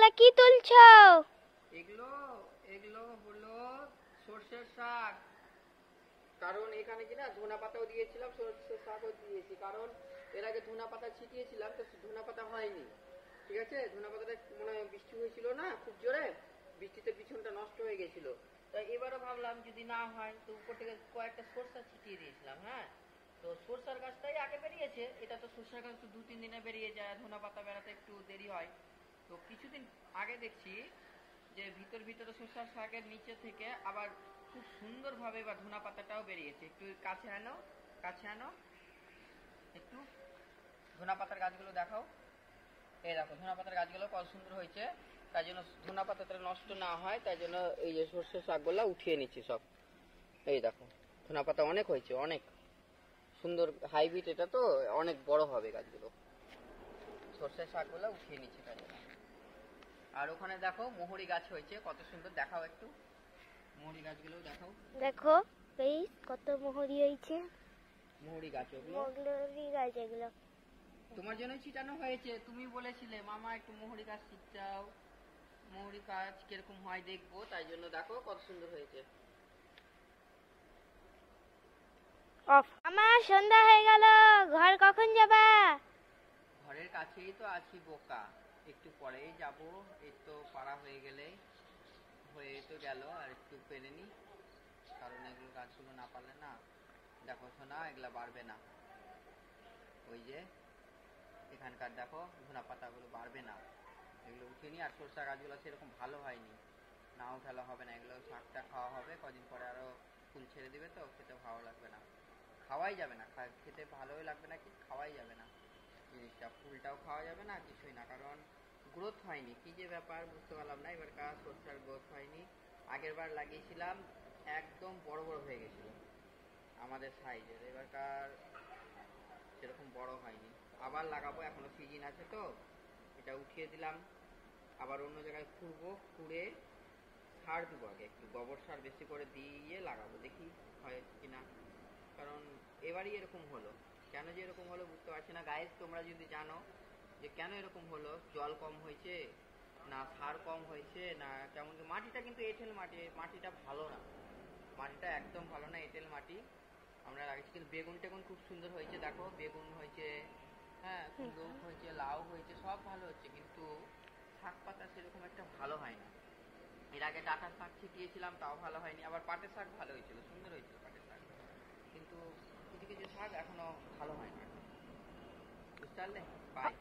এগুলা কি তুলছো? এগুলো এগুলো হলো সর্ষের শাক। কারণ এখানে কি না ধনা পাতাও দিয়েছিলাম, সর্ষের শাকও দিয়েছি। কারণ এর আগে ধনা পাতা ছিটিয়েছিলাম, তো ধনা পাতা হয়নি। ঠিক আছে, ধনা পাতাটা মনে হয় বৃষ্টি হয়েছিল না খুব জোরে, বৃষ্টিতে পিছনটা নষ্ট হয়ে গেছিল। তাই এবারও ভাবলাম যদি না হয় তো উপর থেকে কয়েকটা সর্ষা ছিটিয়ে দিয়েছিলাম। হ্যাঁ, তো সর্ষার গাছটাই আগে বেরিয়েছে। এটা তো সর্ষার গাছ তো 2-3 দিনে বেরিয়ে যায়, ধনা পাতা বেরাতে একটু দেরি হয়। তো কিছুদিন আগে দেখছি যে ভিতরে সর্ষার শাকের নিচে থেকে আবার খুব সুন্দরভাবে বা ধনা পাতাটাও বেরিয়েছে। একটু কাছে আনো একটু ধনা পাতার গাছগুলো দেখাও। এই দেখো ধনা পাতার গাছগুলো কত সুন্দর হয়েছে। তাই জন্য ধনা পাতাটা নষ্ট না হয়, তাই জন্য এই যে সর্ষের শাকগুলো উঠিয়ে নিচ্ছি সব। এই দেখো ধনা পাতা অনেক হয়েছে, অনেক সুন্দর হাইব্রিড, এটা তো অনেক বড় হবে গাছগুলো। সর্ষের শাকগুলো উঠিয়ে নিচ্ছি তাই জন্য। আর ওখানে দেখো মোহরি গাছ হয়েছে কত সুন্দর, দেখাও একটু মোহরি গাছগুলো দেখাও। দেখো এই কত মোহরি হয়েছে। মোহরি গাছ, মোহরি গাছ এগুলো তোমার জন্য ছিটানো হয়েছে। তুমি বলেছিলে মামা একটু মোহরি গাছ ছিটাও, মোহরি গাছ কিরকম হয় দেখবো, তাই জন্য দেখো কত সুন্দর হয়েছে। আমার সন্ধ্যা হয়ে গেল, ঘর কখন যাবা? ঘরের কাছেই তো আছি বোকা, একটু পরেই যাব। এই তো পাড়া হয়ে তো গেল, আর একটু পেরে নি। কারণ এগুলো গাছগুলো না পারলে না, দেখো শোনা এগুলা বাড়বে না। ওই যে এখানকার দেখো ধনা পাতাগুলো বাড়বে না, এগুলো উঠিয়ে নি। আর সরষা গাছগুলো সেরকম ভালো হয়নি, না উঠালে হবে না। এগুলো শাকটা খাওয়া হবে কদিন পরে, আরো ফুল ছেড়ে দিবে তো খেতে ভালো লাগবে না, খাওয়াই যাবে না। খেতে ভালোই লাগবে না, কি খাওয়াই যাবে না জিনিসটা, ফুলটাও খাওয়া যাবে না, কিছুই না। কারণ গ্রোথ হয়নি, কি যে ব্যাপার বুঝতে পারলাম না। এবারকার সরষার গ্রোথ হয়নি। আগের বার লাগিয়েছিলাম একদম বড় বড় হয়ে গেছিল আমাদের সাইজের, এবারকার সেরকম বড় হয়নি। আবার লাগাবো, এখনো সিজন আছে তো। এটা উঠিয়ে দিলাম, আবার অন্য জায়গায় খুঁড়ে সার দেবো। আগে একটু গোবর সার বেশি করে দিয়ে লাগাবো, দেখি হয় কিনা। কারণ এবারই এরকম হলো, কেন যে এরকম হলো বুঝতে পারছি না। গাইস তোমরা যদি জানো যে কেন এরকম হলো, জল কম হয়েছে না সার কম হয়েছে না কেমন, মাটিটা কিন্তু এঁটেল মাটিটা ভালো না, মাটিটা একদম ভালো না, এঁটেল মাটি আমরা লাগিয়েছি। কিন্তু বেগুন টেগুন খুব সুন্দর হয়েছে, দেখো বেগুন হয়েছে, হ্যাঁ কুমড়ো হয়েছে, লাউ হয়েছে, সব ভালো হচ্ছে। কিন্তু শাক পাতা সেরকম একটা ভালো হয় না। এর আগে ডাঁটার শাক ছিটিয়েছিলাম, তাও ভালো হয়নি। আবার পাটের শাক ভালো হয়েছিল, সুন্দর হয়েছিল পাটের শাক, কিন্তু কিছু কিছু শাক এখনো ভালো হয় না। বুঝতে পারলে? বাই।